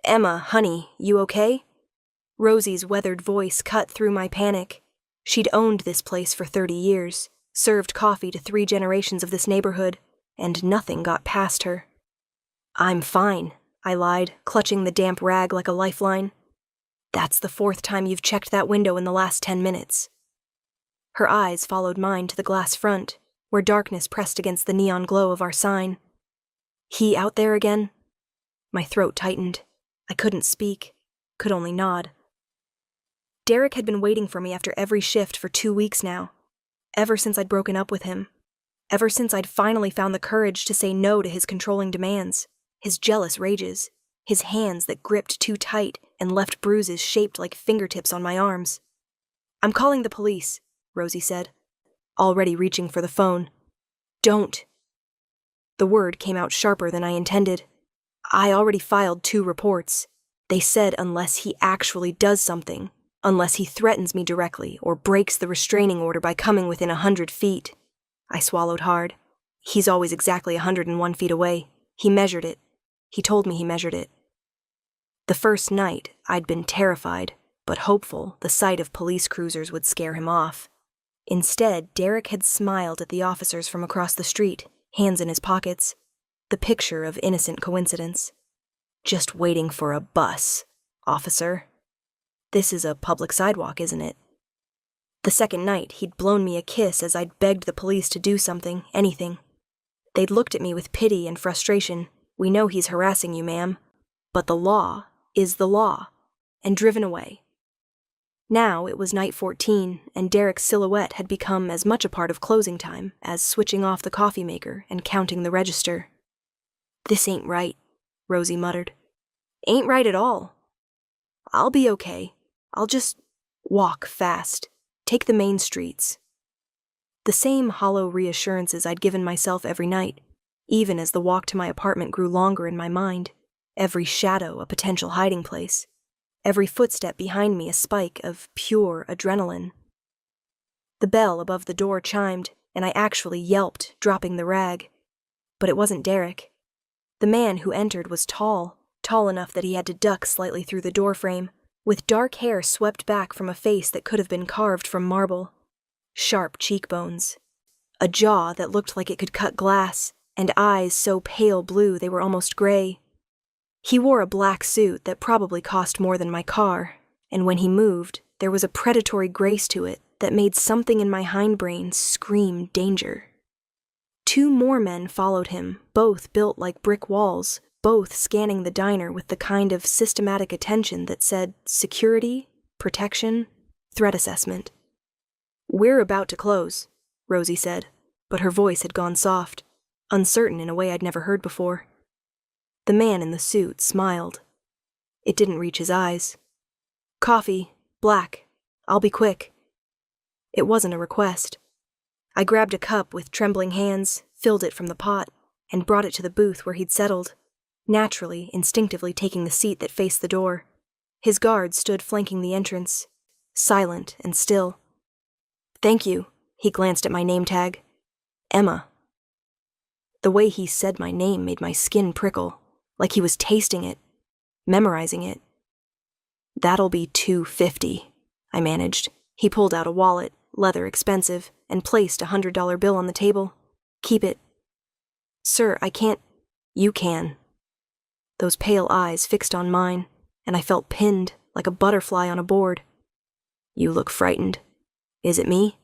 Emma, honey, you okay? Rosie's weathered voice cut through my panic. She'd owned this place for 30 years, served coffee to 3 generations of this neighborhood, and nothing got past her. I'm fine, I lied, clutching the damp rag like a lifeline. That's the 4th time you've checked that window in the last 10 minutes. Her eyes followed mine to the glass front, where darkness pressed against the neon glow of our sign. He out there again? My throat tightened. I couldn't speak, could only nod. Derek had been waiting for me after every shift for 2 weeks now, ever since I'd broken up with him, ever since I'd finally found the courage to say no to his controlling demands, his jealous rages, his hands that gripped too tight and left bruises shaped like fingertips on my arms. I'm calling the police, Rosie said, already reaching for the phone. Don't. The word came out sharper than I intended. I already filed 2 reports. They said unless he actually does something, unless he threatens me directly or breaks the restraining order by coming within 100 feet. I swallowed hard. He's always exactly 101 feet away. He measured it. He told me he measured it. The first night, I'd been terrified, but hopeful the sight of police cruisers would scare him off. Instead, Derek had smiled at the officers from across the street, hands in his pockets, the picture of innocent coincidence. Just waiting for a bus, officer. This is a public sidewalk, isn't it? The second night, he'd blown me a kiss as I'd begged the police to do something, anything. They'd looked at me with pity and frustration. We know he's harassing you, ma'am. But the law is the law, and driven away. Now it was night 14, and Derek's silhouette had become as much a part of closing time as switching off the coffee maker and counting the register. This ain't right, Rosie muttered. Ain't right at all. I'll be okay. I'll just walk fast, take the main streets. The same hollow reassurances I'd given myself every night, even as the walk to my apartment grew longer in my mind, every shadow a potential hiding place, every footstep behind me a spike of pure adrenaline. The bell above the door chimed, and I actually yelped, dropping the rag. But it wasn't Derek. The man who entered was tall enough that he had to duck slightly through the doorframe, with dark hair swept back from a face that could have been carved from marble. Sharp cheekbones. A jaw that looked like it could cut glass, and eyes so pale blue they were almost gray. He wore a black suit that probably cost more than my car, and when he moved, there was a predatory grace to it that made something in my hindbrain scream danger. 2 more men followed him, both built like brick walls, both scanning the diner with the kind of systematic attention that said security, protection, threat assessment. We're about to close, Rosie said, but her voice had gone soft, uncertain in a way I'd never heard before. The man in the suit smiled. It didn't reach his eyes. Coffee, black. I'll be quick. It wasn't a request. I grabbed a cup with trembling hands, filled it from the pot, and brought it to the booth where he'd settled, naturally, instinctively taking the seat that faced the door. His guard stood flanking the entrance, silent and still. Thank you, he glanced at my name tag. Emma. The way he said my name made my skin prickle, like he was tasting it, memorizing it. That'll be $2.50, I managed. He pulled out a wallet, leather expensive, and placed a $100 bill on the table. Keep it. Sir, I can't. You can. Those pale eyes fixed on mine, and I felt pinned like a butterfly on a board. You look frightened. Is it me?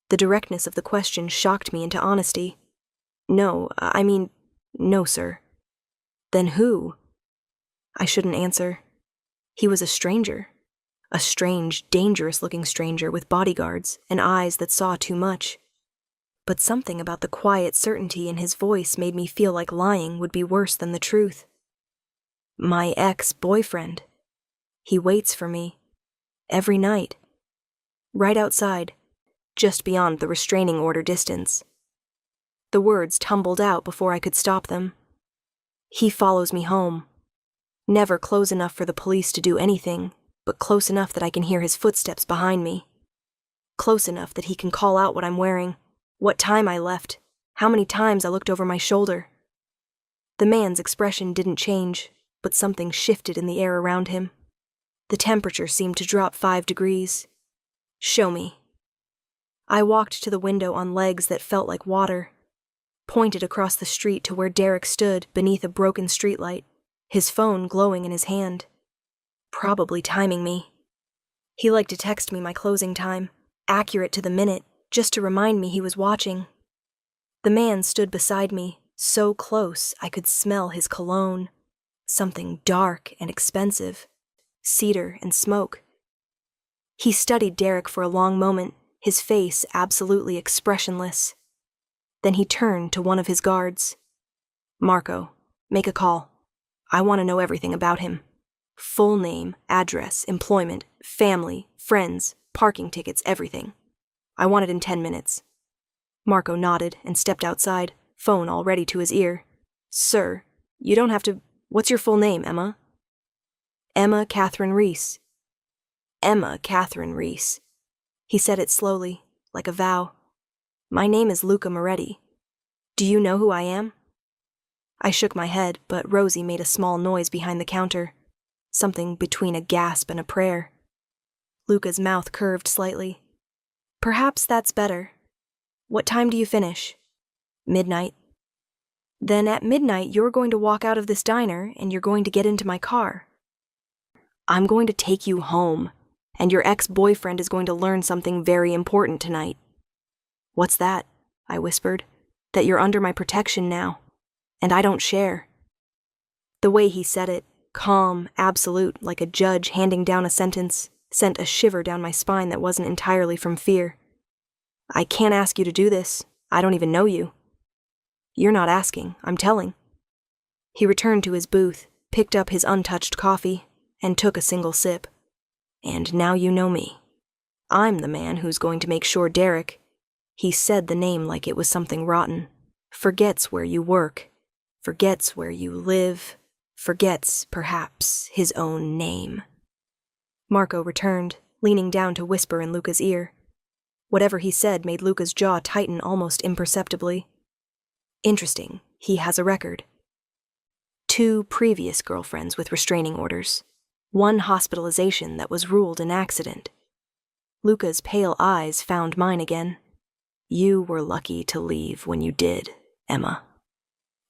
The directness of the question shocked me into honesty. No, sir. Then who? I shouldn't answer. He was a stranger. A strange, dangerous-looking stranger with bodyguards and eyes that saw too much. But something about the quiet certainty in his voice made me feel like lying would be worse than the truth. My ex-boyfriend. He waits for me. Every night. Right outside. Just beyond the restraining order distance. The words tumbled out before I could stop them. He follows me home. Never close enough for the police to do anything, but close enough that I can hear his footsteps behind me. Close enough that he can call out what I'm wearing, what time I left, how many times I looked over my shoulder. The man's expression didn't change, but something shifted in the air around him. The temperature seemed to drop 5 degrees. "Show me." I walked to the window on legs that felt like water, pointed across the street to where Derek stood beneath a broken streetlight, his phone glowing in his hand. Probably timing me. He liked to text me my closing time, accurate to the minute, just to remind me he was watching. The man stood beside me, so close I could smell his cologne, something dark and expensive, cedar and smoke. He studied Derek for a long moment, his face absolutely expressionless. Then he turned to one of his guards. "Marco, make a call. I want to know everything about him. Full name, address, employment, family, friends, parking tickets, everything. I want it in 10 minutes. Marco nodded and stepped outside, phone already to his ear. "Sir, you don't have to... What's your full name, Emma?" "Emma Catherine Reese." "Emma Catherine Reese." He said it slowly, like a vow. "My name is Luca Moretti. Do you know who I am?" I shook my head, but Rosie made a small noise behind the counter, something between a gasp and a prayer. Luca's mouth curved slightly. "Perhaps that's better. What time do you finish?" "Midnight." "Then at midnight you're going to walk out of this diner and you're going to get into my car. I'm going to take you home, and your ex-boyfriend is going to learn something very important tonight." "What's that?" I whispered. "That you're under my protection now, and I don't share." The way he said it, calm, absolute, like a judge handing down a sentence, sent a shiver down my spine that wasn't entirely from fear. "I can't ask you to do this. I don't even know you." "You're not asking, I'm telling." He returned to his booth, picked up his untouched coffee, and took a single sip. "And now you know me. I'm the man who's going to make sure Derek," he said the name like it was something rotten, "forgets where you work, forgets where you live, forgets, perhaps, his own name." Marco returned, leaning down to whisper in Luca's ear. Whatever he said made Luca's jaw tighten almost imperceptibly. Interesting, he has a record. 2 previous girlfriends with restraining orders. 1 hospitalization that was ruled an accident. Luca's pale eyes found mine again. "You were lucky to leave when you did, Emma."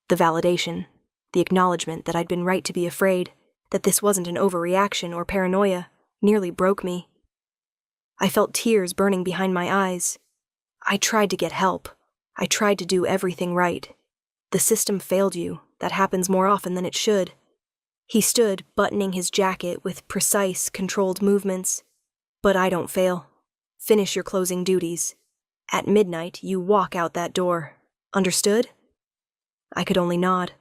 The validation, the acknowledgement that I'd been right to be afraid, that this wasn't an overreaction or paranoia, nearly broke me. I felt tears burning behind my eyes. I tried to get help. I tried to do everything right. The system failed you. That happens more often than it should. He stood, buttoning his jacket with precise, controlled movements. "But I don't fail. Finish your closing duties. At midnight, you walk out that door. Understood?" I could only nod.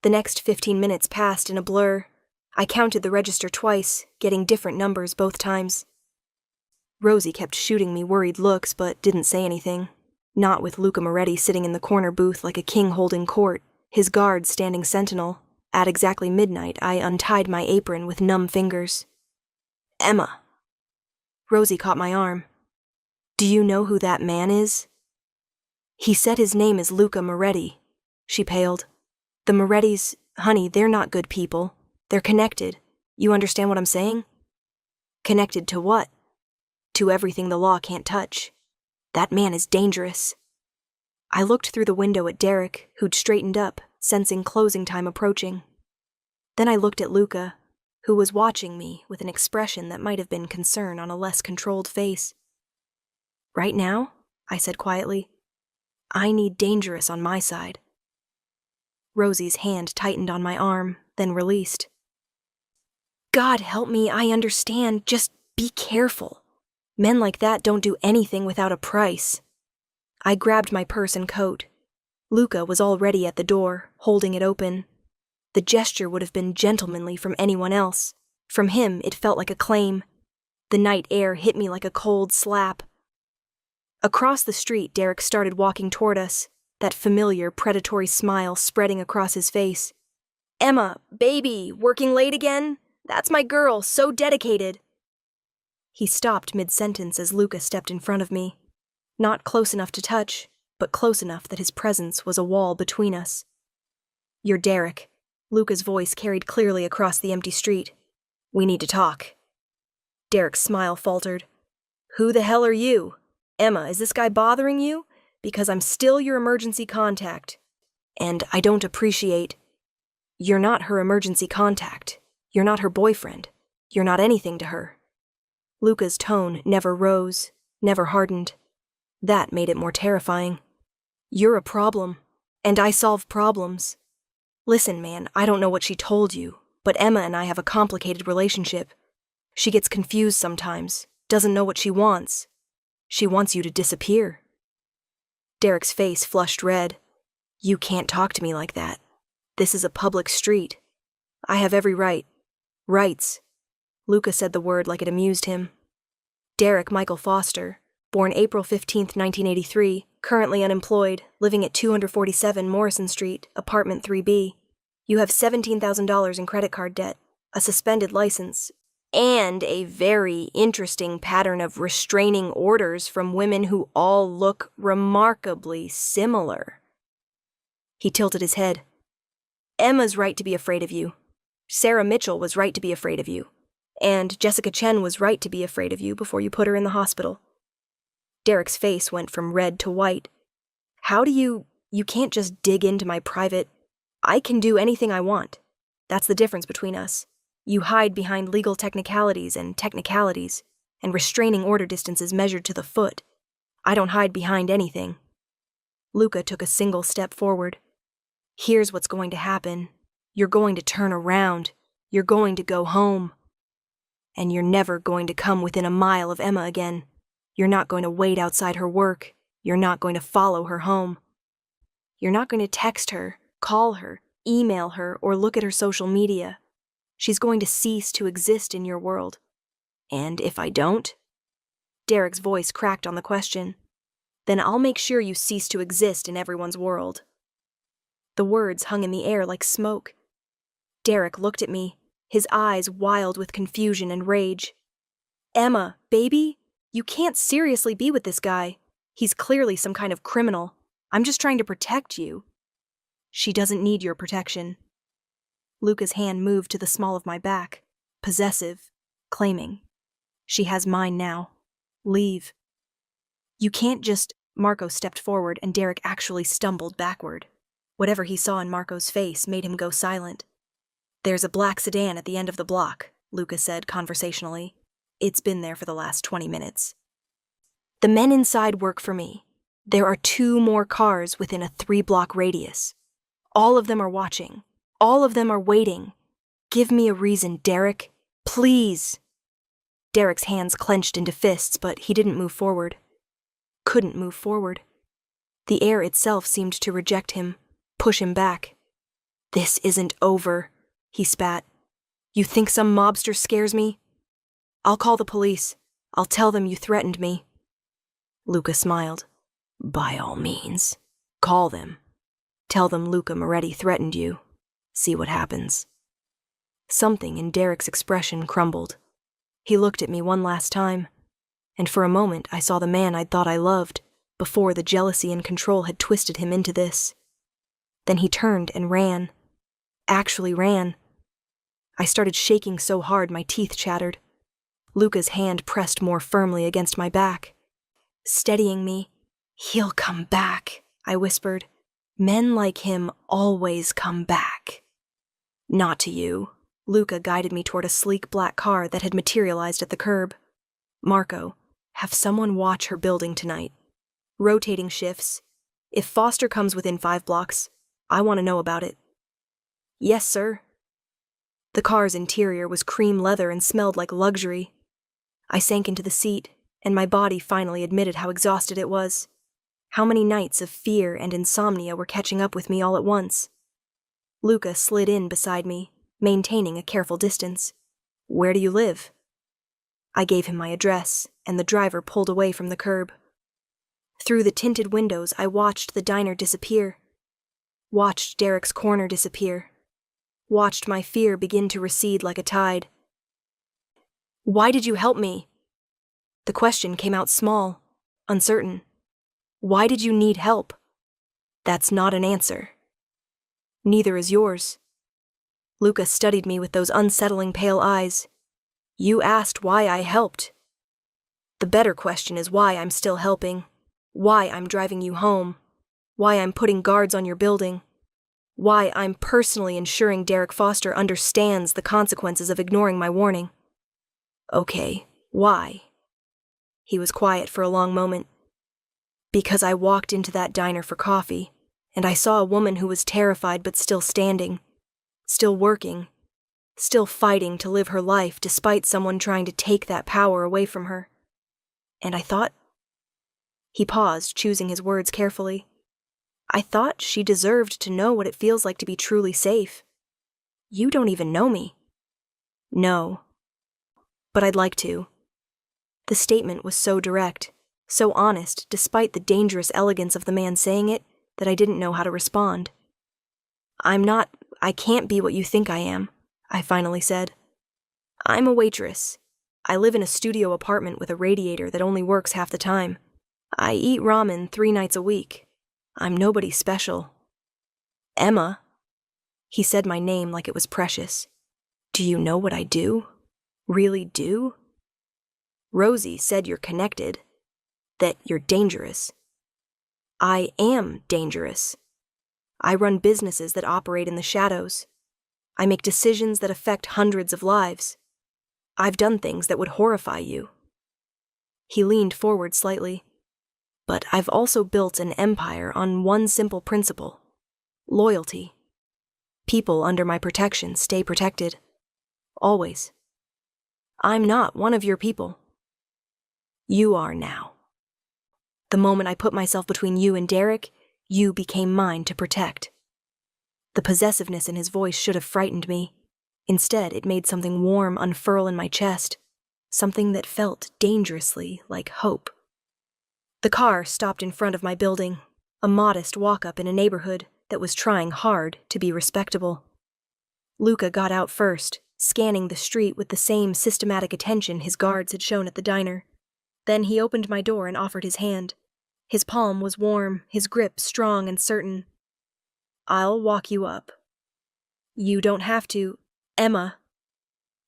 The next 15 minutes passed in a blur. I counted the register twice, getting different numbers both times. Rosie kept shooting me worried looks, but didn't say anything. Not with Luca Moretti sitting in the corner booth like a king holding court, his guards standing sentinel. At exactly midnight, I untied my apron with numb fingers. "Emma." Rosie caught my arm. "Do you know who that man is?" "He said his name is Luca Moretti." She paled. "The Morettis, honey, they're not good people. They're connected. You understand what I'm saying?" "Connected to what?" "To everything the law can't touch. That man is dangerous." I looked through the window at Derek, who'd straightened up, sensing closing time approaching. Then I looked at Luca, who was watching me with an expression that might have been concern on a less controlled face. "Right now," I said quietly, "I need dangerous on my side." Rosie's hand tightened on my arm, then released. "God help me, I understand. Just be careful. Men like that don't do anything without a price." I grabbed my purse and coat. Luca was already at the door, holding it open. The gesture would have been gentlemanly from anyone else. From him, it felt like a claim. The night air hit me like a cold slap. Across the street, Derek started walking toward us, that familiar, predatory smile spreading across his face. "Emma, baby, working late again? That's my girl, so dedicated." He stopped mid-sentence as Luca stepped in front of me. Not close enough to touch, but close enough that his presence was a wall between us. "You're Derek. Luca's voice carried clearly across the empty street. "We need to talk." Derek's smile faltered. "Who the hell are you? Emma, is this guy bothering you? Because I'm still your emergency contact. And I don't appreciate... You're not her emergency contact. You're not her boyfriend. You're not anything to her." Luca's tone never rose, never hardened. That made it more terrifying. "You're a problem, and I solve problems. Listen, man, I don't know what she told you, but Emma and I have a complicated relationship. She gets confused sometimes, doesn't know what she wants. She wants you to disappear." Derek's face flushed red. "You can't talk to me like that. This is a public street. I have every rights." Luca said the word like it amused him. "Derek Michael Foster, born April 15th, 1983, currently unemployed, living at 247 Morrison Street, apartment 3B. You have $17,000 in credit card debt, a suspended license, and a very interesting pattern of restraining orders from women who all look remarkably similar." He tilted his head. "Emma's right to be afraid of you. Sarah Mitchell was right to be afraid of you. And Jessica Chen was right to be afraid of you before you put her in the hospital." Derek's face went from red to white. "How do you can't just dig into my private... I can do anything I want. That's the difference between us. You hide behind legal technicalities, and restraining order distances measured to the foot. I don't hide behind anything." Luca took a single step forward. "Here's what's going to happen. You're going to turn around. You're going to go home. And you're never going to come within a mile of Emma again. You're not going to wait outside her work. You're not going to follow her home. You're not going to text her, call her, email her, or look at her social media. She's going to cease to exist in your world. And if I don't?" Derek's voice cracked on the question. "Then I'll make sure you cease to exist in everyone's world." The words hung in the air like smoke. Derek looked at me, his eyes wild with confusion and rage. "Emma, baby, you can't seriously be with this guy. He's clearly some kind of criminal. I'm just trying to protect you." "She doesn't need your protection." Luca's hand moved to the small of my back, possessive, claiming. "She has mine now. Leave." "You can't just..." Marco stepped forward and Derek actually stumbled backward. Whatever he saw in Marco's face made him go silent. "There's a black sedan at the end of the block," Luca said conversationally. "It's been there for the last 20 minutes. The men inside work for me. There are 2 more cars within a 3-block radius. All of them are watching. All of them are waiting. Give me a reason, Derek. Please." Derek's hands clenched into fists, but he didn't move forward. Couldn't move forward. The air itself seemed to reject him, push him back. "This isn't over," he spat. "You think some mobster scares me? I'll call the police. I'll tell them you threatened me." Luca smiled. "By all means. Call them. Tell them Luca Moretti threatened you. See what happens." Something in Derek's expression crumbled. He looked at me one last time, and for a moment I saw the man I'd thought I loved, before the jealousy and control had twisted him into this. Then he turned and ran. Actually ran. I started shaking so hard my teeth chattered. Luca's hand pressed more firmly against my back, steadying me. "He'll come back," I whispered. "Men like him always come back." "Not to you." Luca guided me toward a sleek black car that had materialized at the curb. "Marco, have someone watch her building tonight. Rotating shifts. If Foster comes within 5 blocks, I want to know about it." "Yes, sir." The car's interior was cream leather and smelled like luxury. I sank into the seat, and my body finally admitted how exhausted it was. How many nights of fear and insomnia were catching up with me all at once. Luca slid in beside me, maintaining a careful distance. "Where do you live?" I gave him my address, and the driver pulled away from the curb. Through the tinted windows, I watched the diner disappear. Watched Derek's corner disappear. Watched my fear begin to recede like a tide. "Why did you help me?" The question came out small, uncertain. "Why did you need help?" That's not an answer. Neither is yours. Luca studied me with those unsettling pale eyes. You asked why I helped. The better question is why I'm still helping, why I'm driving you home, why I'm putting guards on your building, why I'm personally ensuring Derek Foster understands the consequences of ignoring my warning. Okay, why? He was quiet for a long moment. Because I walked into that diner for coffee, and I saw a woman who was terrified but still standing, still working, still fighting to live her life despite someone trying to take that power away from her. And I thought... He paused, choosing his words carefully. I thought she deserved to know what it feels like to be truly safe. You don't even know me. No. But I'd like to. The statement was so direct, so honest, despite the dangerous elegance of the man saying it, that I didn't know how to respond. I can't be what you think I am, I finally said. I'm a waitress. I live in a studio apartment with a radiator that only works half the time. I eat ramen 3 nights a week. I'm nobody special. Emma. He said my name like it was precious. Do you know what I do? Really do? Rosie said you're connected. That you're dangerous. I am dangerous. I run businesses that operate in the shadows. I make decisions that affect hundreds of lives. I've done things that would horrify you. He leaned forward slightly. But I've also built an empire on one simple principle: loyalty. People under my protection stay protected. Always. I'm not one of your people. You are now. The moment I put myself between you and Derek, you became mine to protect. The possessiveness in his voice should have frightened me. Instead, it made something warm unfurl in my chest, something that felt dangerously like hope. The car stopped in front of my building, a modest walk-up in a neighborhood that was trying hard to be respectable. Luca got out first, scanning the street with the same systematic attention his guards had shown at the diner. Then he opened my door and offered his hand. His palm was warm, his grip strong and certain. I'll walk you up. You don't have to, Emma.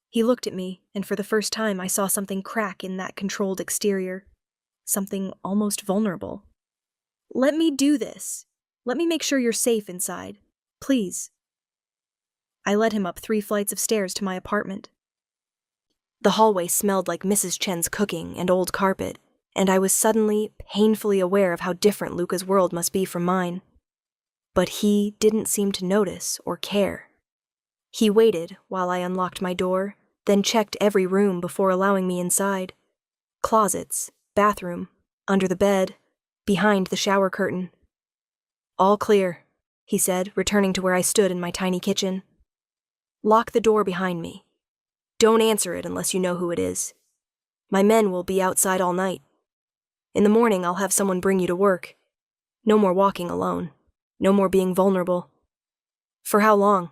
He looked at me, and for the first time I saw something crack in that controlled exterior. Something almost vulnerable. Let me do this. Let me make sure you're safe inside. Please. I led him up 3 flights of stairs to my apartment. The hallway smelled like Mrs. Chen's cooking and old carpet, and I was suddenly painfully aware of how different Luca's world must be from mine. But he didn't seem to notice or care. He waited while I unlocked my door, then checked every room before allowing me inside. Closets, bathroom, under the bed, behind the shower curtain. All clear, he said, returning to where I stood in my tiny kitchen. Lock the door behind me. Don't answer it unless you know who it is. My men will be outside all night. In the morning, I'll have someone bring you to work. No more walking alone. No more being vulnerable. For how long?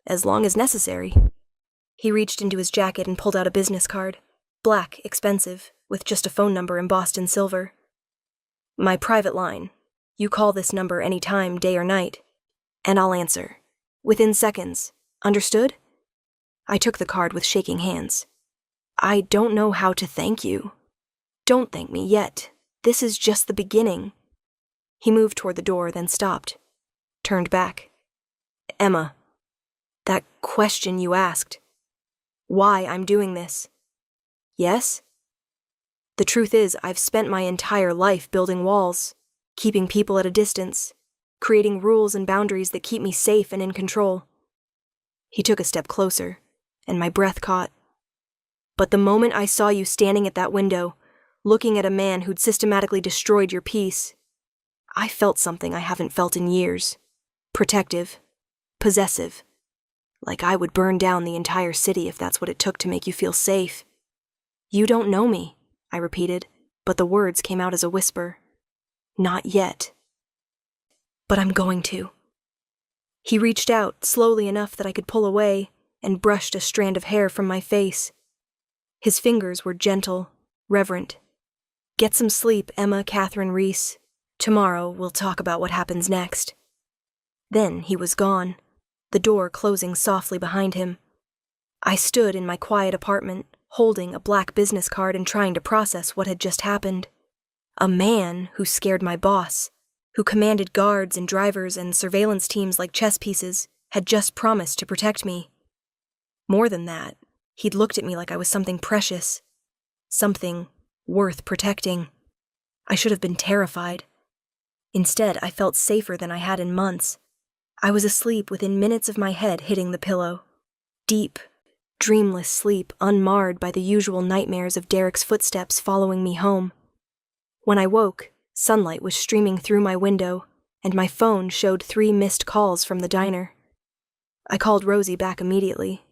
As long as necessary. He reached into his jacket and pulled out a business card. Black, expensive, with just a phone number embossed in silver. My private line. You call this number any time, day or night, and I'll answer. Within seconds. Understood? I took the card with shaking hands. I don't know how to thank you. Don't thank me yet. This is just the beginning. He moved toward the door, then stopped. Turned back. Emma, that question you asked. Why I'm doing this. Yes? The truth is, I've spent my entire life building walls, keeping people at a distance, creating rules and boundaries that keep me safe and in control. He took a step closer, and my breath caught. But the moment I saw you standing at that window, looking at a man who'd systematically destroyed your peace, I felt something I haven't felt in years. Protective. Possessive. Like I would burn down the entire city if that's what it took to make you feel safe. You don't know me, I repeated, but the words came out as a whisper. Not yet. But I'm going to. He reached out, slowly enough that I could pull away, and brushed a strand of hair from my face. His fingers were gentle, reverent. Get some sleep, Emma Catherine Reese. Tomorrow we'll talk about what happens next. Then he was gone. the door closing softly behind him. I stood in my quiet apartment, holding a black business card and trying to process what had just happened. A man who scared my boss, who commanded guards and drivers and surveillance teams like chess pieces, had just promised to protect me. More than that, he'd looked at me like I was something precious, something worth protecting. I should have been terrified. Instead, I felt safer than I had in months. I was asleep within minutes of my head hitting the pillow. Deep, dreamless sleep unmarred by the usual nightmares of Derek's footsteps following me home. When I woke, sunlight was streaming through my window, and my phone showed 3 missed calls from the diner. I called Rosie back immediately.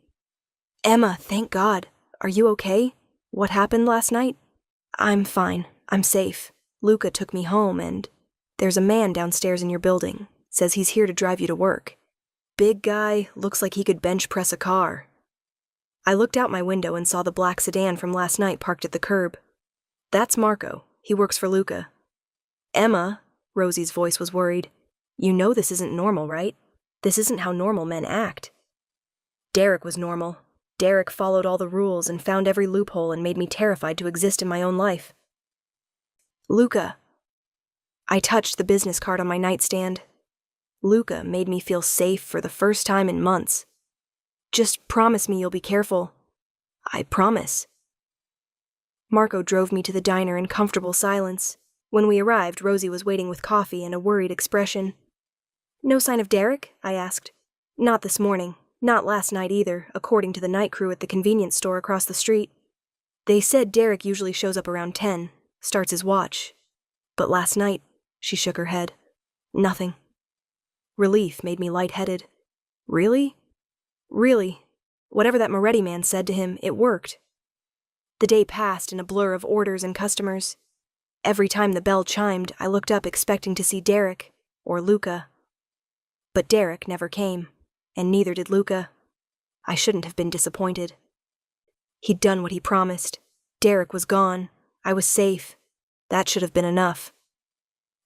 "Emma, thank God. Are you okay? What happened last night?" "I'm fine. I'm safe. Luca took me home and there's a man downstairs in your building. Says he's here to drive you to work. Big guy, looks like he could bench press a car." I looked out my window and saw the black sedan from last night parked at the curb. "That's Marco. He works for Luca." "Emma," Rosie's voice was worried. "You know this isn't normal, right? This isn't how normal men act." Derek was normal. Derek followed all the rules and found every loophole and made me terrified to exist in my own life. Luca. I touched the business card on my nightstand. Luca made me feel safe for the first time in months. "Just promise me you'll be careful." "I promise." Marco drove me to the diner in comfortable silence. When we arrived, Rosie was waiting with coffee and a worried expression. "No sign of Derek?" I asked. "Not this morning. Not last night either, according to the night crew at the convenience store across the street. They said Derek usually shows up around 10, starts his watch. But last night," she shook her head. "Nothing." Relief made me lightheaded. Really? Really. Whatever that Moretti man said to him, it worked. The day passed in a blur of orders and customers. Every time the bell chimed, I looked up expecting to see Derek, or Luca. But Derek never came, and neither did Luca. I shouldn't have been disappointed. He'd done what he promised. Derek was gone. I was safe. That should have been enough.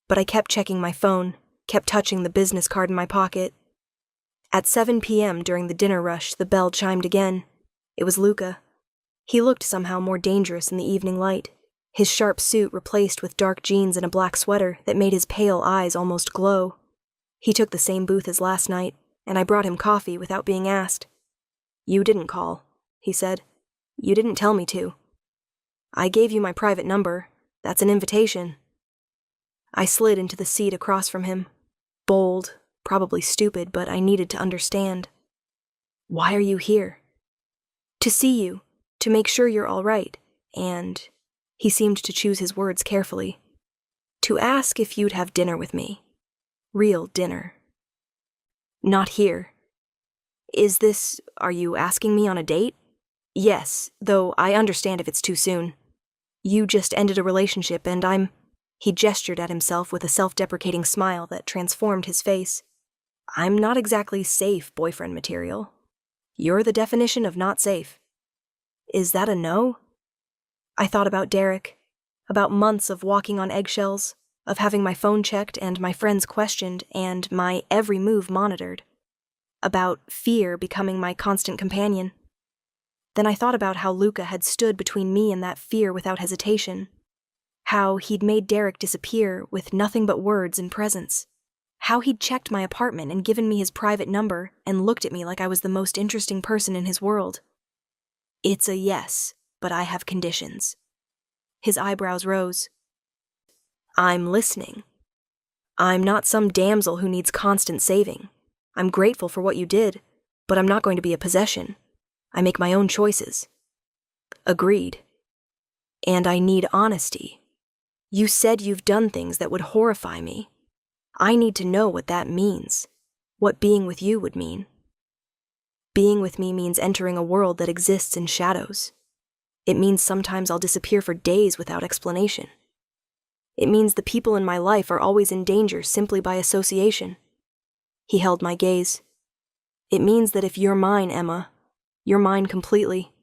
But I kept checking my phone, kept touching the business card in my pocket. At 7 p.m. during the dinner rush, the bell chimed again. It was Luca. He looked somehow more dangerous in the evening light, his sharp suit replaced with dark jeans and a black sweater that made his pale eyes almost glow. He took the same booth as last night, and I brought him coffee without being asked. "You didn't call," he said. "You didn't tell me to. I gave you my private number. That's an invitation." I slid into the seat across from him. Bold, probably stupid, but I needed to understand. "Why are you here?" "To see you, to make sure you're all right, and," he seemed to choose his words carefully, "to ask if you'd have dinner with me. Real dinner." "Not here." Are you asking me on a date?" "Yes, though I understand if it's too soon. You just ended a relationship and He gestured at himself with a self-deprecating smile that transformed his face. "I'm not exactly safe boyfriend material. You're the definition of not safe." "Is that a no?" I thought about Derek, about months of walking on eggshells, of having my phone checked and my friends questioned and my every move monitored, about fear becoming my constant companion. Then I thought about how Luca had stood between me and that fear without hesitation, how he'd made Derek disappear with nothing but words and presence, how he'd checked my apartment and given me his private number and looked at me like I was the most interesting person in his world. "It's a yes, but I have conditions." His eyebrows rose. "I'm listening. I'm not some damsel who needs constant saving. I'm grateful for what you did, but I'm not going to be a possession. I make my own choices." "Agreed." "And I need honesty. You said you've done things that would horrify me. I need to know what that means, what being with you would mean." "Being with me means entering a world that exists in shadows. It means sometimes I'll disappear for days without explanation. It means the people in my life are always in danger simply by association." He held my gaze. "It means that if you're mine, Emma, you're mine completely.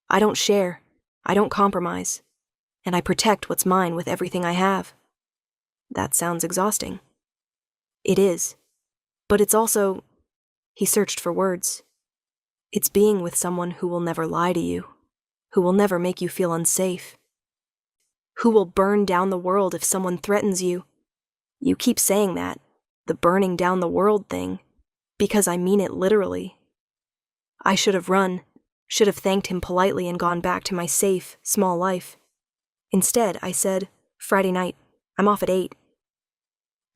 I don't share, I don't compromise, and I protect what's mine with everything I have." That sounds exhausting. It is. But it's also... He searched for words. It's being with someone who will never lie to you, who will never make you feel unsafe, who will burn down the world if someone threatens you. You keep saying that, the burning down the world thing, because I mean it literally. I should have run, should have thanked him politely and gone back to my safe, small life. Instead, I said, Friday night, I'm off at 8.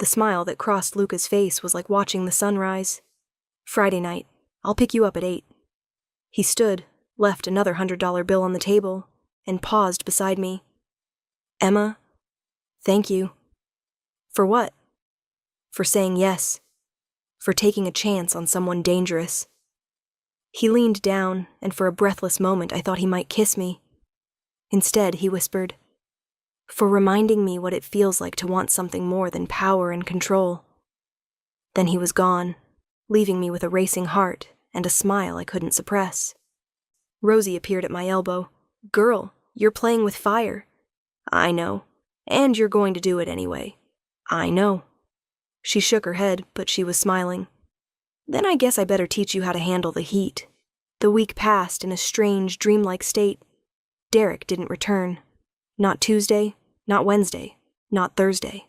The smile that crossed Luca's face was like watching the sun rise. Friday night, I'll pick you up at 8. He stood, left another $100 bill on the table, and paused beside me. Emma, thank you. For what? For saying yes. For taking a chance on someone dangerous. He leaned down, and for a breathless moment I thought he might kiss me. Instead, he whispered, for reminding me what it feels like to want something more than power and control. Then he was gone, leaving me with a racing heart and a smile I couldn't suppress. Rosie appeared at my elbow. Girl, you're playing with fire. I know, and you're going to do it anyway. I know. She shook her head, but she was smiling. Then I guess I better teach you how to handle the heat. The week passed in a strange, dreamlike state. Derek didn't return. Not Tuesday, not Wednesday, not Thursday.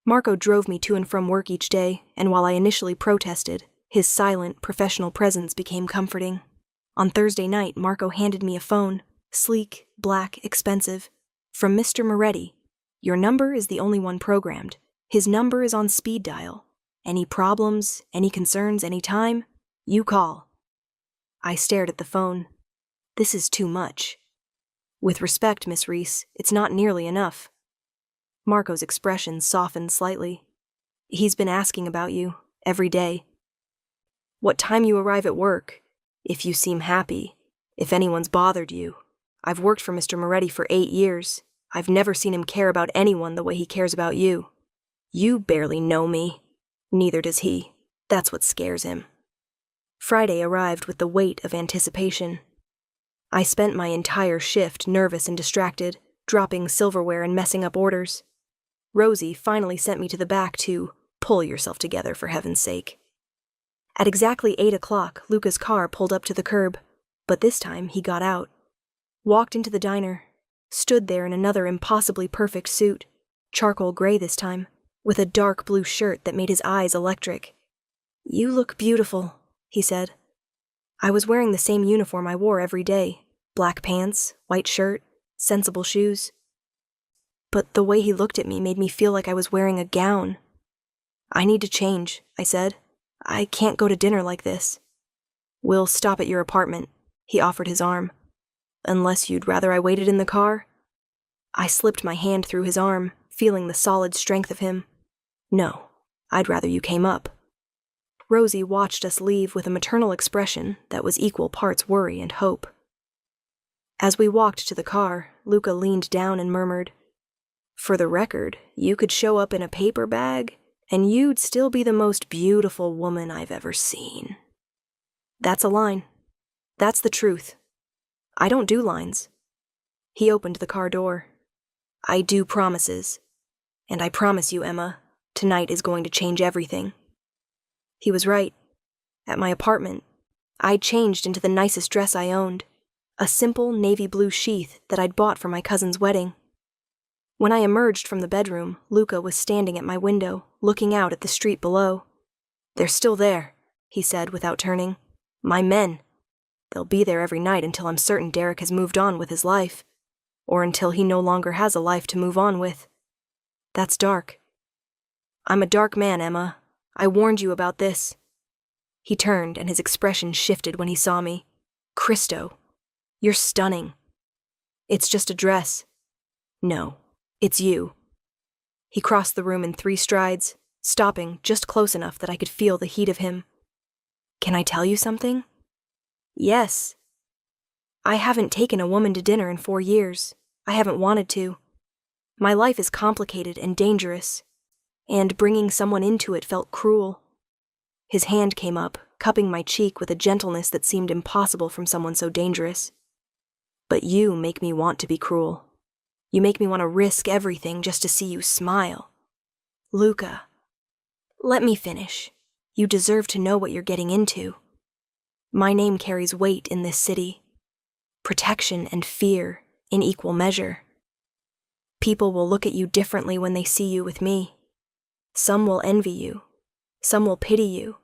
Marco drove me to and from work each day, and while I initially protested, his silent, professional presence became comforting. On Thursday night, Marco handed me a phone, sleek, black, expensive, from Mr. Moretti. Your number is the only one programmed. His number is on speed dial. Any problems, any concerns, any time, you call. I stared at the phone. This is too much. With respect, Miss Reese, it's not nearly enough. Marco's expression softened slightly. He's been asking about you, every day. What time you arrive at work, if you seem happy, if anyone's bothered you. I've worked for Mr. Moretti for 8 years. I've never seen him care about anyone the way he cares about you. You barely know me. Neither does he. That's what scares him. Friday arrived with the weight of anticipation. I spent my entire shift nervous and distracted, dropping silverware and messing up orders. Rosie finally sent me to the back to pull yourself together, for heaven's sake. At exactly 8 o'clock, Luca's car pulled up to the curb, but this time he got out, walked into the diner, stood there in another impossibly perfect suit, charcoal gray this time, with a dark blue shirt that made his eyes electric. You look beautiful, he said. I was wearing the same uniform I wore every day, black pants, white shirt, sensible shoes. But the way he looked at me made me feel like I was wearing a gown. I need to change, I said. I can't go to dinner like this. We'll stop at your apartment, he offered his arm. Unless you'd rather I waited in the car? I slipped my hand through his arm, feeling the solid strength of him. No, I'd rather you came up. Rosie watched us leave with a maternal expression that was equal parts worry and hope. As we walked to the car, Luca leaned down and murmured, for the record, you could show up in a paper bag, and you'd still be the most beautiful woman I've ever seen. That's a line. That's the truth. I don't do lines. He opened the car door. I do promises. And I promise you, Emma, tonight is going to change everything. He was right. At my apartment, I'd changed into the nicest dress I owned, a simple navy blue sheath that I'd bought for my cousin's wedding. When I emerged from the bedroom, Luca was standing at my window, looking out at the street below. They're still there, he said without turning. My men. They'll be there every night until I'm certain Derek has moved on with his life, or until he no longer has a life to move on with. That's dark. I'm a dark man, Emma. I warned you about this. He turned, and his expression shifted when he saw me. Christo, you're stunning. It's just a dress. No, it's you. He crossed the room in 3 strides, stopping just close enough that I could feel the heat of him. Can I tell you something? Yes. I haven't taken a woman to dinner in 4 years. I haven't wanted to. My life is complicated and dangerous, and bringing someone into it felt cruel. His hand came up, cupping my cheek with a gentleness that seemed impossible from someone so dangerous. But you make me want to be cruel. You make me want to risk everything just to see you smile. Luca, let me finish. You deserve to know what you're getting into. My name carries weight in this city. Protection and fear in equal measure. People will look at you differently when they see you with me. Some will envy you. Some will pity you.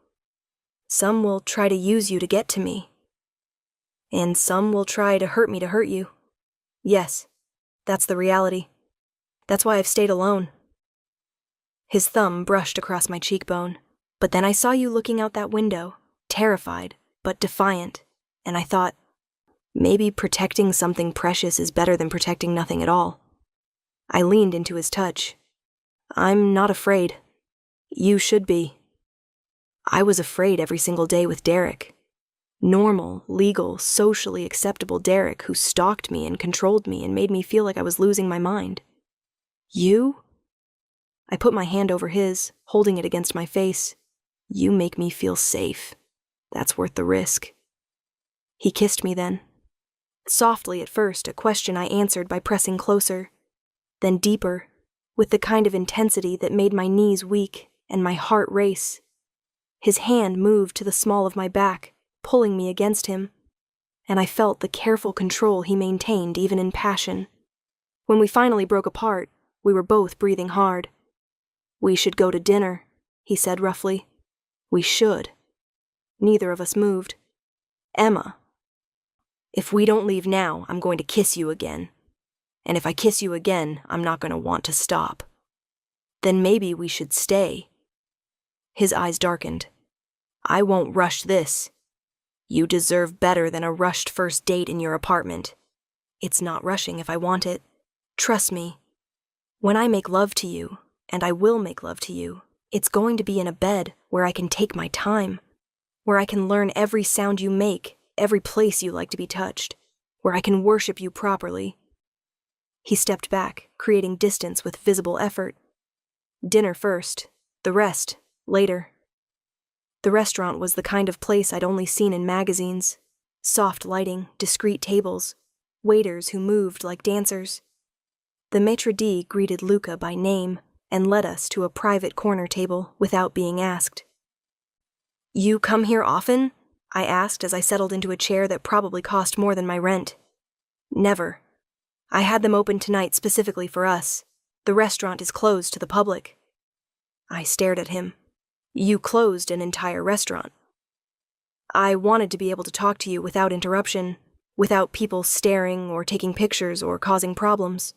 Some will try to use you to get to me. And some will try to hurt me to hurt you. Yes, that's the reality. That's why I've stayed alone. His thumb brushed across my cheekbone, but then I saw you looking out that window, terrified, but defiant, and I thought, maybe protecting something precious is better than protecting nothing at all. I leaned into his touch. I'm not afraid. You should be. I was afraid every single day with Derek. Normal, legal, socially acceptable Derek who stalked me and controlled me and made me feel like I was losing my mind. You? I put my hand over his, holding it against my face. You make me feel safe. That's worth the risk. He kissed me then. Softly at first, a question I answered by pressing closer. Then deeper, with the kind of intensity that made my knees weak and my heart race. His hand moved to the small of my back, pulling me against him, and I felt the careful control he maintained even in passion. When we finally broke apart, we were both breathing hard. We should go to dinner, he said roughly. We should. Neither of us moved. Emma. If we don't leave now, I'm going to kiss you again. And if I kiss you again, I'm not going to want to stop. Then maybe we should stay. His eyes darkened. I won't rush this. You deserve better than a rushed first date in your apartment. It's not rushing if I want it. Trust me. When I make love to you, and I will make love to you, it's going to be in a bed where I can take my time, where I can learn every sound you make, every place you like to be touched, where I can worship you properly. He stepped back, creating distance with visible effort. Dinner first, the rest later. The restaurant was the kind of place I'd only seen in magazines. Soft lighting, discreet tables, waiters who moved like dancers. The maitre d' greeted Luca by name and led us to a private corner table without being asked. You come here often? I asked as I settled into a chair that probably cost more than my rent. Never. I had them open tonight specifically for us. The restaurant is closed to the public. I stared at him. You closed an entire restaurant. I wanted to be able to talk to you without interruption, without people staring or taking pictures or causing problems.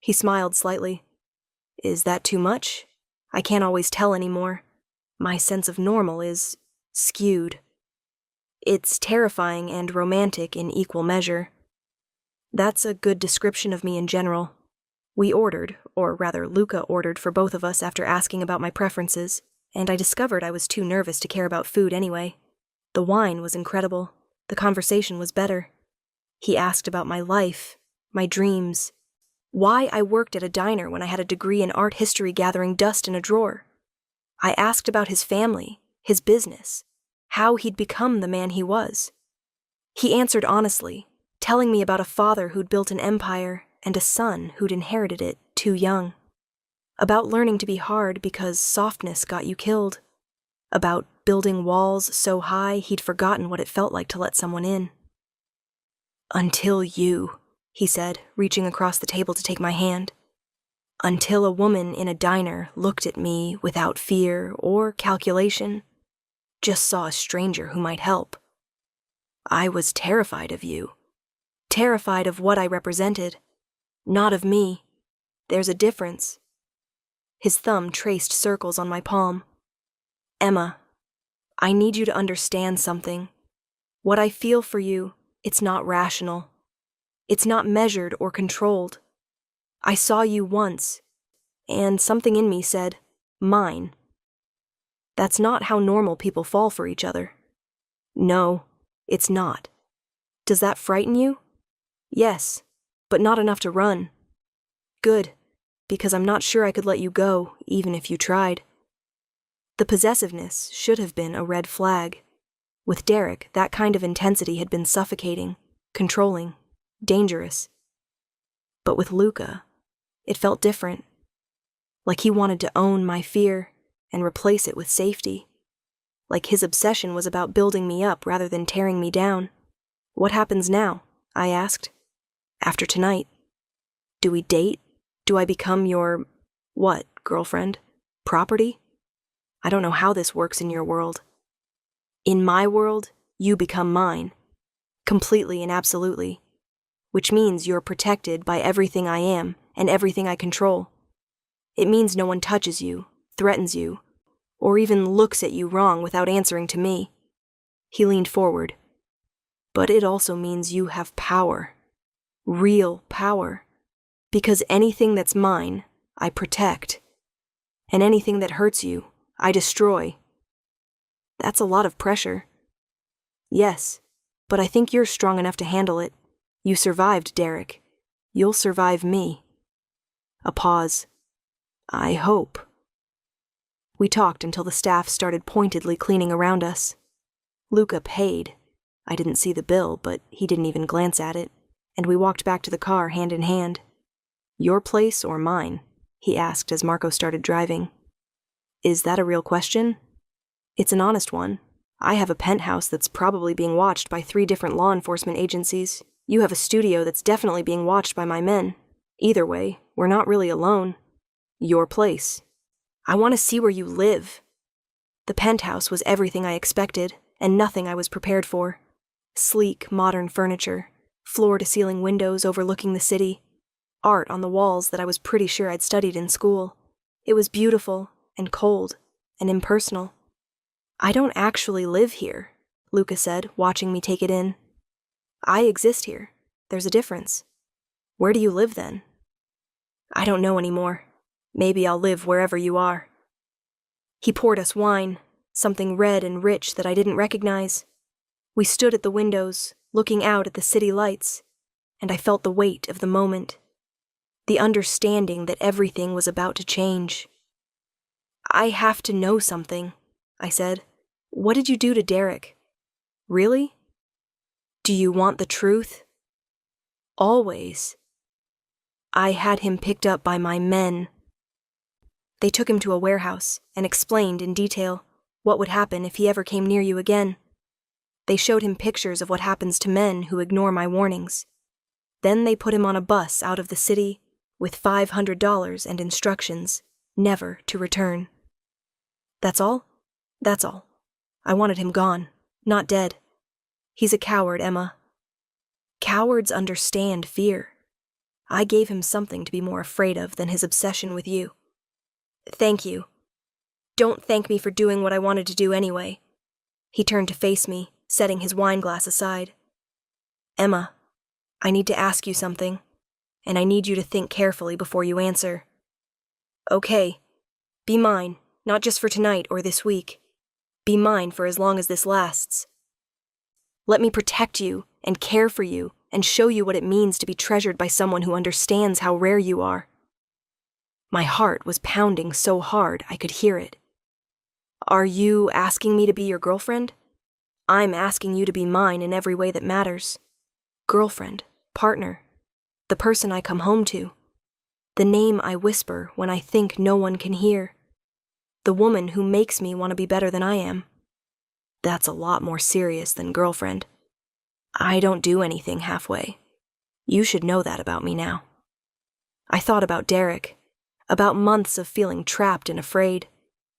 He smiled slightly. Is that too much? I can't always tell anymore. My sense of normal is skewed. It's terrifying and romantic in equal measure. That's a good description of me in general. We ordered, or rather Luca ordered for both of us after asking about my preferences, and I discovered I was too nervous to care about food anyway. The wine was incredible. The conversation was better. He asked about my life, my dreams, why I worked at a diner when I had a degree in art history gathering dust in a drawer. I asked about his family, his business, how he'd become the man he was. He answered honestly, telling me about a father who'd built an empire and a son who'd inherited it too young. About learning to be hard because softness got you killed. About building walls so high he'd forgotten what it felt like to let someone in. Until you, he said, reaching across the table to take my hand. Until a woman in a diner looked at me without fear or calculation, just saw a stranger who might help. I was terrified of you. Terrified of what I represented. Not of me. There's a difference. His thumb traced circles on my palm. Emma, I need you to understand something. What I feel for you, it's not rational. It's not measured or controlled. I saw you once, and something in me said, mine. That's not how normal people fall for each other. No, it's not. Does that frighten you? Yes, but not enough to run. Good, because I'm not sure I could let you go, even if you tried. The possessiveness should have been a red flag. With Derek, that kind of intensity had been suffocating, controlling, dangerous. But with Luca, it felt different. Like he wanted to own my fear and replace it with safety. like his obsession was about building me up rather than tearing me down. "What happens now?" I asked. "After tonight? Do we date? Do I become your, what, girlfriend? Property? I don't know how this works in your world." "In my world, you become mine. Completely and absolutely. Which means you're protected by everything I am and everything I control. It means no one touches you, threatens you, or even looks at you wrong without answering to me." He leaned forward. "But it also means you have power. Real power. Because anything that's mine, I protect. And anything that hurts you, I destroy." "That's a lot of pressure." "Yes, but I think you're strong enough to handle it. You survived, Derek. You'll survive me." A pause. "I hope." We talked until the staff started pointedly cleaning around us. Luca paid. I didn't see the bill, but he didn't even glance at it, and we walked back to the car hand in hand. "Your place or mine?" he asked as Marco started driving. "Is that a real question?" "It's an honest one. I have a penthouse that's probably being watched by 3 different law enforcement agencies. You have a studio that's definitely being watched by my men. Either way, we're not really alone." "Your place." "I want to see where you live." The penthouse was everything I expected, and nothing I was prepared for. Sleek, modern furniture, floor-to-ceiling windows overlooking the city, art on the walls that I was pretty sure I'd studied in school. It was beautiful, and cold, and impersonal. "I don't actually live here," Luca said, watching me take it in. "I exist here. There's a difference." "Where do you live then?" "I don't know anymore. Maybe I'll live wherever you are." He poured us wine, something red and rich that I didn't recognize. We stood at the windows, looking out at the city lights, and I felt the weight of the moment. The understanding that everything was about to change. "I have to know something," I said. "What did you do to Derek?" "Really? Do you want the truth?" "Always. I had him picked up by my men." They took him to a warehouse and explained in detail what would happen if he ever came near you again. They showed him pictures of what happens to men who ignore my warnings. Then they put him on a bus out of the city with $500 and instructions never to return. "That's all?" "That's all. I wanted him gone, not dead. He's a coward, Emma." "Cowards understand fear. I gave him something to be more afraid of than his obsession with you." "Thank you. Don't thank me for doing what I wanted to do anyway." He turned to face me, setting his wine glass aside. "Emma, I need to ask you something, and I need you to think carefully before you answer." "Okay. Be mine, not just for tonight or this week. Be mine for as long as this lasts. Let me protect you and care for you and show you what it means to be treasured by someone who understands how rare you are." My heart was pounding so hard I could hear it. "Are you asking me to be your girlfriend?" "I'm asking you to be mine in every way that matters. Girlfriend, partner, the person I come home to, the name I whisper when I think no one can hear, the woman who makes me want to be better than I am. That's a lot more serious than girlfriend. I don't do anything halfway. You should know that about me now." I thought about Derek, about months of feeling trapped and afraid,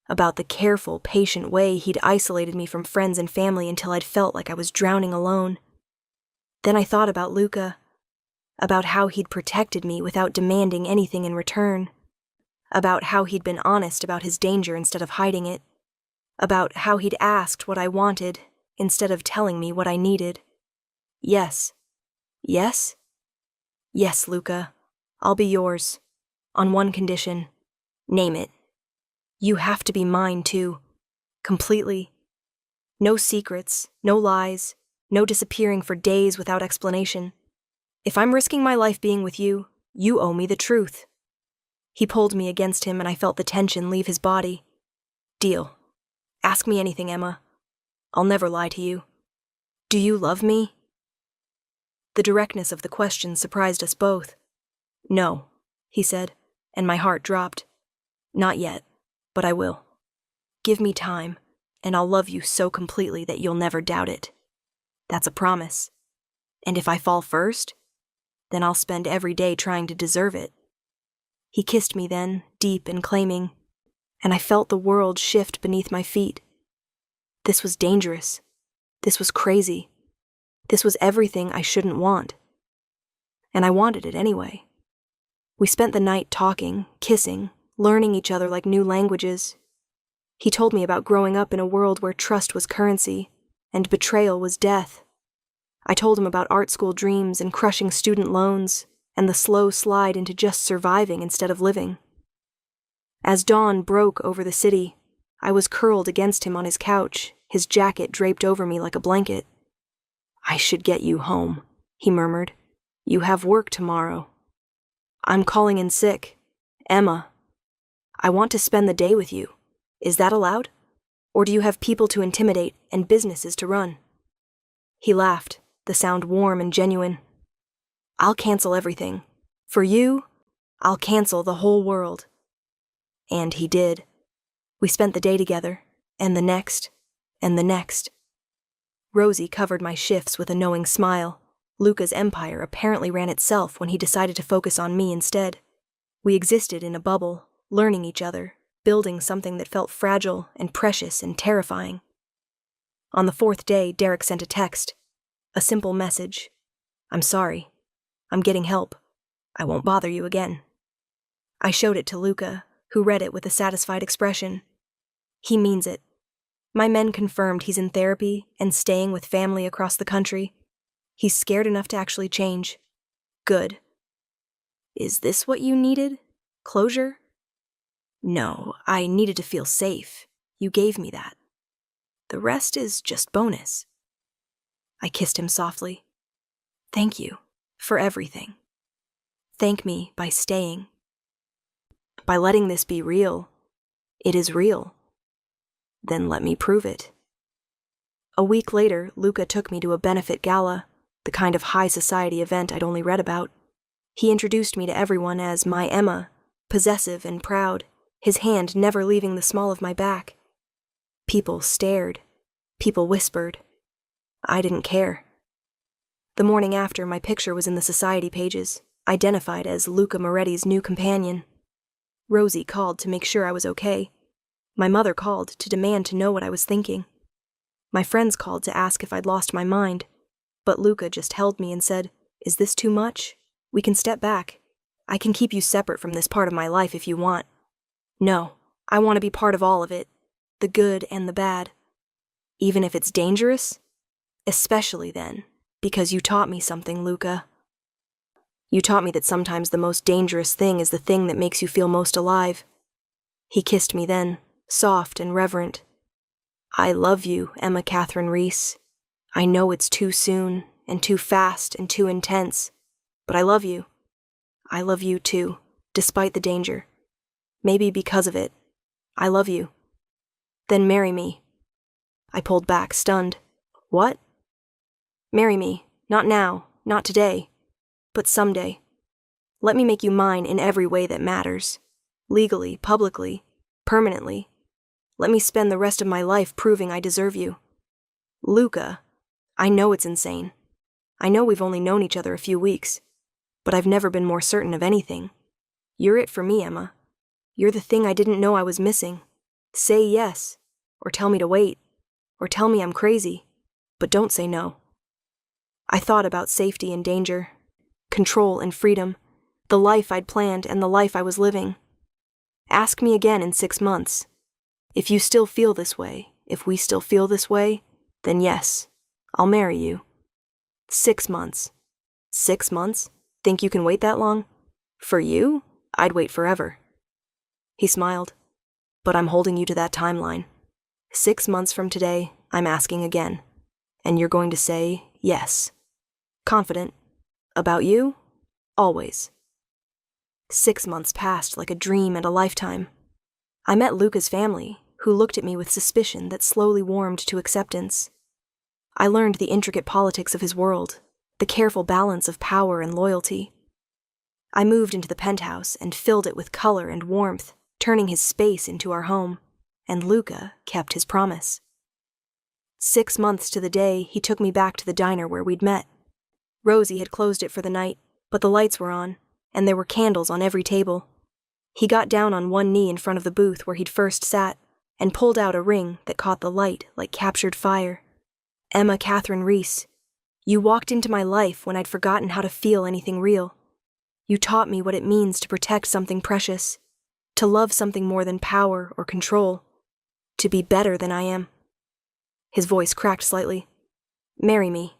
about the careful, patient way he'd isolated me from friends and family until I'd felt like I was drowning alone. Then I thought about Luca, about how he'd protected me without demanding anything in return, about how he'd been honest about his danger instead of hiding it, about how he'd asked what I wanted instead of telling me what I needed. Yes. Yes? Yes, Luca. I'll be yours. On one condition. Name it. You have to be mine, too. Completely. No secrets, no lies, no disappearing for days without explanation. If I'm risking my life being with you, you owe me the truth." He pulled me against him and I felt the tension leave his body. "Deal. Ask me anything, Emma. I'll never lie to you. Do you love me?" The directness of the question surprised us both. "No," he said, and my heart dropped. "Not yet, but I will. Give me time. and I'll love you so completely that you'll never doubt it. That's a promise. And if I fall first, then I'll spend every day trying to deserve it." He kissed me then, deep and claiming, and I felt the world shift beneath my feet. This was dangerous. This was crazy. This was everything I shouldn't want. And I wanted it anyway. We spent the night talking, kissing, learning each other like new languages. He told me about growing up in a world where trust was currency, and betrayal was death. I told him about art school dreams and crushing student loans, and the slow slide into just surviving instead of living. As dawn broke over the city, I was curled against him on his couch, his jacket draped over me like a blanket. "I should get you home," he murmured. "You have work tomorrow." "I'm calling in sick. Emma. I want to spend the day with you. Is that allowed? Or do you have people to intimidate and businesses to run?" He laughed, the sound warm and genuine. "I'll cancel everything. For you, I'll cancel the whole world." And he did. We spent the day together, and the next, and the next. Rosie covered my shifts with a knowing smile. Luca's empire apparently ran itself when he decided to focus on me instead. We existed in a bubble, learning each other, building something that felt fragile and precious and terrifying. On the 4th day, Derek sent a text. A simple message. "I'm sorry. I'm getting help. I won't bother you again." I showed it to Luca, who read it with a satisfied expression. He means it. My men confirmed he's in therapy and staying with family across the country. He's scared enough to actually change. Good. "Is this what you needed? Closure?" "No, I needed to feel safe. You gave me that. The rest is just bonus." I kissed him softly. "Thank you for everything. Thank me by staying. By letting this be real. It is real. Then let me prove it." A week later, Luca took me to a benefit gala, the kind of high society event I'd only read about. He introduced me to everyone as my Emma, possessive and proud, his hand never leaving the small of my back. People stared. People whispered. I didn't care. The morning after, my picture was in the society pages, identified as Luca Moretti's new companion. Rosie called to make sure I was okay. My mother called to demand to know what I was thinking. My friends called to ask if I'd lost my mind, but Luca just held me and said, "Is this too much? We can step back. I can keep you separate from this part of my life if you want." "No, I want to be part of all of it, the good and the bad. Even if it's dangerous? Especially then, because you taught me something, Luca. You taught me that sometimes the most dangerous thing is the thing that makes you feel most alive." He kissed me then, soft and reverent. "I love you, Emma Catherine Reese. I know it's too soon, and too fast, and too intense, but I love you. I love you too, despite the danger. Maybe because of it. I love you. Then marry me." I pulled back, stunned. "What?" "Marry me. Not now, not today, but someday. Let me make you mine in every way that matters. Legally, publicly, permanently. Let me spend the rest of my life proving I deserve you. Luca, I know it's insane. I know we've only known each other a few weeks, but I've never been more certain of anything. You're it for me, Emma. You're the thing I didn't know I was missing. Say yes, or tell me to wait, or tell me I'm crazy, but don't say no." I thought about safety and danger, control and freedom, the life I'd planned and the life I was living. Ask me again in 6 months. If you still feel this way, if we still feel this way, then yes, I'll marry you. 6 months. 6 months? Think you can wait that long? For you, I'd wait forever. He smiled. But I'm holding you to that timeline. 6 months from today, I'm asking again. And you're going to say yes. Confident. About you? Always. 6 months passed like a dream and a lifetime. I met Luca's family, who looked at me with suspicion that slowly warmed to acceptance. I learned the intricate politics of his world, the careful balance of power and loyalty. I moved into the penthouse and filled it with color and warmth, turning his space into our home, and Luca kept his promise. 6 months to the day, he took me back to the diner where we'd met. Rosie had closed it for the night, but the lights were on, and there were candles on every table. He got down on one knee in front of the booth where he'd first sat and pulled out a ring that caught the light like captured fire. Emma Catherine Reese, you walked into my life when I'd forgotten how to feel anything real. You taught me what it means to protect something precious, to love something more than power or control, to be better than I am. His voice cracked slightly. Marry me.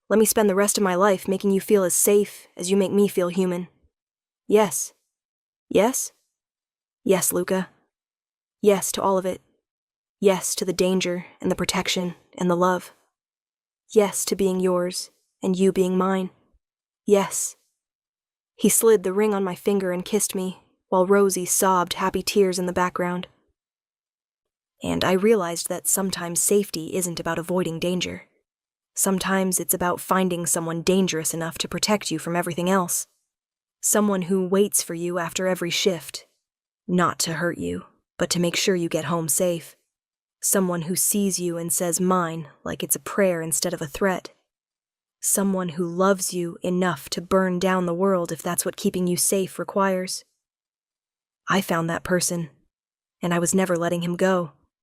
Let me spend the rest of my life making you feel as safe as you make me feel human. Yes. Yes? Yes, Luca. Yes to all of it. Yes to the danger and the protection and the love. Yes to being yours and you being mine. Yes. He slid the ring on my finger and kissed me, while Rosie sobbed happy tears in the background. And I realized that sometimes safety isn't about avoiding danger. Sometimes it's about finding someone dangerous enough to protect you from everything else. Someone who waits for you after every shift, not to hurt you, but to make sure you get home safe. Someone who sees you and says mine like it's a prayer instead of a threat. Someone who loves you enough to burn down the world if that's what keeping you safe requires. I found that person, and I was never letting him go.